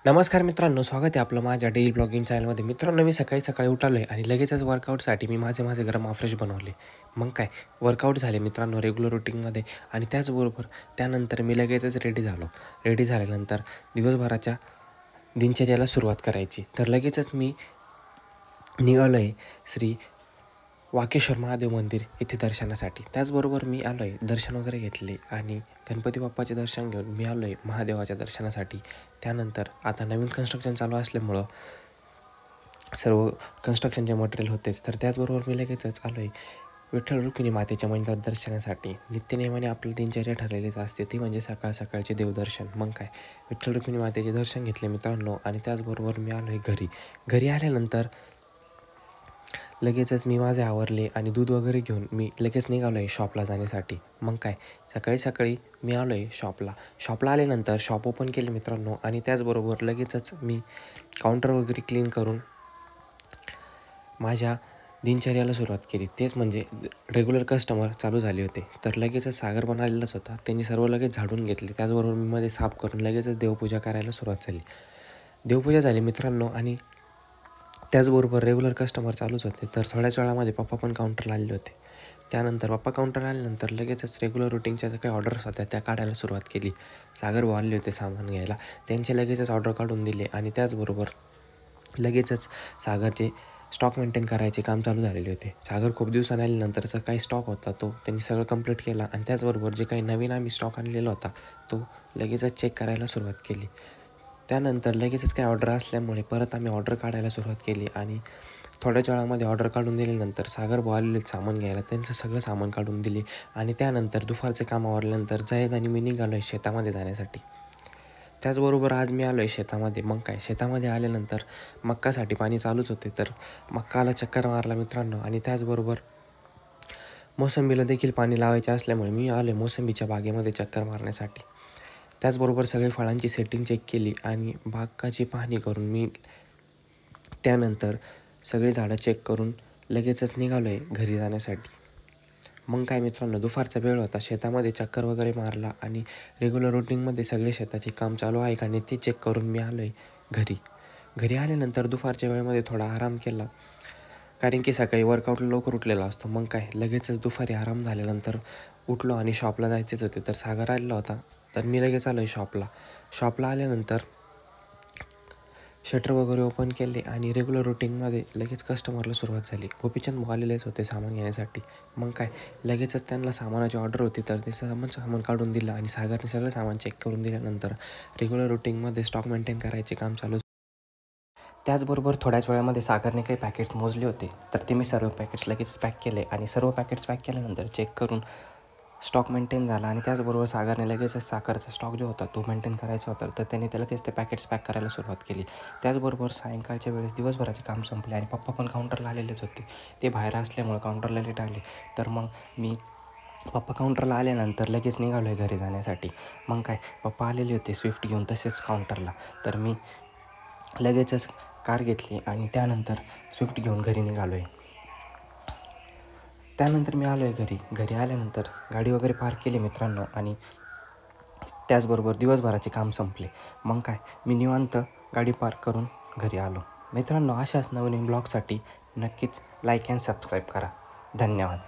नमस्कार मित्रांनो, स्वागत आहे आपलं माझ्या डेली ब्लॉगिंग चॅनलमध्ये. मित्रांनो, मी सकाळी उठालो आहे आणि लगेचच वर्कआउटसाठी मी माझे गरम फ्रेश बनवले. मग काय वर्कआउट झाले मित्रांनो रेग्युलर रुटीनमध्ये. आणि त्याचबरोबर त्यानंतर मी लगेचच रेडी झालो. रेडी झाल्यानंतर दिवसभराच्या दिनचर्याला सुरुवात करायची. तर लगेचच मी निघालो आहे श्री वाकेश्वर महादेव मंदिर येथे दर्शनासाठी. त्याचबरोबर मी आलो आहे, दर्शन वगैरे घेतले आणि गणपती बाप्पाचे दर्शन घेऊन मी आलो आहे महादेवाच्या दर्शनासाठी. त्यानंतर आता नवीन कन्स्ट्रक्शन चालू असल्यामुळं सर्व कन्स्ट्रक्शनचे मटेरियल होतेच. तर त्याचबरोबर मी लगेचच आलो आहे विठ्ठल रुक्मिणी मातेच्या मंदिरात दर्शनासाठी. नित्यनेमाने आपलं दिनचर्या ठरलेलीच असते, ती म्हणजे सकाळचे देवदर्शन. मग काय विठ्ठल रुक्मिणी मातेचे दर्शन घेतले मित्रांनो. आणि त्याचबरोबर मी आलो आहे घरी आल्यानंतर लगेचच मी माझे आवरले आणि दूध वगैरे घेऊन मी लगेच निघालो आहे शॉपला जाण्यासाठी. मग काय सकाळी मी आलो आहे शॉपला आल्यानंतर शॉप ओपन केले मित्रांनो. आणि त्याचबरोबर लगेचच मी काउंटर वगैरे क्लीन करून माझ्या दिनचर्याला सुरुवात केली. तेच म्हणजे रेग्युलर कस्टमर चालू झाले होते. तर लगेचच सागर पण आलेलाच होता, त्यांनी सर्व लगेच झाडून घेतले. त्याचबरोबर मी मध्ये साफ करून लगेचच देवपूजा करायला सुरुवात झाली. देवपूजा झाली मित्रांनो. आणि त्याचबरोबर रेग्युलर कस्टमर चालूच होते. तर थोड्याच वेळामध्ये पप्पा पण काउंटरला आलेले होते. त्यानंतर पप्पा काउंटरला आल्यानंतर लगेचच रेग्युलर रुटीनच्या ज्या काही ऑर्डर्स होत्या त्या काढायला सुरुवात केली. सागर भाऊ आले होते सामान घ्यायला, त्यांचे लगेचच ऑर्डर काढून दिले. आणि त्याचबरोबर लगेचच सागरचे स्टॉक मेंटेन करायचे काम चालू झालेले होते. सागर खूप दिवसांनी आल्यानंतरचा काही स्टॉक होता तो त्यांनी सगळं कंप्लीट केला. आणि त्याचबरोबर जे काही नवीन आम्ही स्टॉक आणलेला होता तो लगेचच चेक करायला सुरुवात केली. त्यानंतर लगेचच काही ऑर्डर असल्यामुळे परत आम्ही ऑर्डर काढायला सुरुवात केली. आणि थोड्याच वेळामध्ये ऑर्डर काढून दिल्यानंतर सागर भाऊ आलेले सामान घ्यायला, त्यांचं सगळं सामान काढून दिले. आणि त्यानंतर दुपारचे काम आवरल्यानंतर जाहीद आणि मी निघालो आहे शेतामध्ये जाण्यासाठी. त्याचबरोबर आज मी आलो आहे शेतामध्ये. मग काय शेतामध्ये आल्यानंतर मक्कासाठी पाणी चालूच होते, तर मक्काला चक्कर मारला मित्रांनो. आणि त्याचबरोबर मोसंबीला देखील पाणी लावायचे असल्यामुळे मी आलो आहे मोसंबीच्या बागेमध्ये चक्कर मारण्यासाठी. त्याचबरोबर सगळे फळांची सेटिंग चेक केली आणि बागाची पाहणी करून मी त्यानंतर सगळे झाडं चेक करून लगेचच निघालो आहे घरी जाण्यासाठी. मग काय मित्रांनो, दुपारचा वेळ होता, शेतामध्ये चक्कर वगैरे मारला आणि रेग्युलर रुटीनमध्ये सगळे शेताचे काम चालू आहे का नाही ते चेक करून मी आलो आहे घरी आल्यानंतर दुपारच्या वेळेमध्ये थोडा आराम केला, कारण की सकाळी वर्कआउटला लवकर उठलेला असतो. मग काय लगेचच दुपारी आराम झाल्यानंतर उठलो आणि शॉपला जायचेच होते. तर सागर आलेला होता, तर मी लगेच आलो आहे शॉपला आल्यानंतर शटर वगैरे ओपन केले आणि रेग्युलर रुटीनमध्ये लगेच कस्टमरला सुरुवात झाली. गोपीचंद भाऊ आलेलेच होते सामान घेण्यासाठी. मग काय लगेचच त्यांना सामानाची ऑर्डर होती, तर ते सामान काढून दिलं आणि सागरने सगळं सामान चेक करून दिल्यानंतर रेग्युलर रुटीनमध्ये स्टॉक मेंटेन करायचे काम चालू. त्याचबरोबर थोड्याच वेळामध्ये सागरने काही पॅकेट्स मोजले होते, तर ते मी सर्व पॅकेट्स लगेच पॅक केले. आणि सर्व पॅकेट्स पॅक केल्यानंतर चेक करून स्टॉक मेंटेन झाला. आणि त्याचबरोबर सागरने लगेचच साखरचा स्टॉक जो होता तो मेंटेन करायचा होता, तर त्यांनी लगेच ते पॅकेट्स पॅक करायला सुरुवात केली. त्याचबरोबर सायंकाळच्या वेळेस दिवसभराचे काम संपले आणि पप्पा पण काउंटरला आलेलेच होते. ते बाहेर असल्यामुळे काउंटरला लेट आले. तर मग मी पप्पा काउंटरला आल्यानंतर लगेच निघालो आहे घरी जाण्यासाठी. मग काय पप्पा आलेले होते स्विफ्ट घेऊन तसेच काउंटरला, तर मी लगेचच कार घेतली आणि त्यानंतर स्विफ्ट घेऊन घरी निघालो आहे. त्यानंतर मी आलो आहे घरी आल्यानंतर गाडी वगैरे पार्क केली मित्रांनो. आणि त्याचबरोबर दिवसभराचे काम संपले. मग काय मी निवांत गाडी पार्क करून घरी आलो. मित्रांनो, अशाच नवीन ब्लॉगसाठी नक्कीच लाईक अँड सबस्क्राईब करा. धन्यवाद.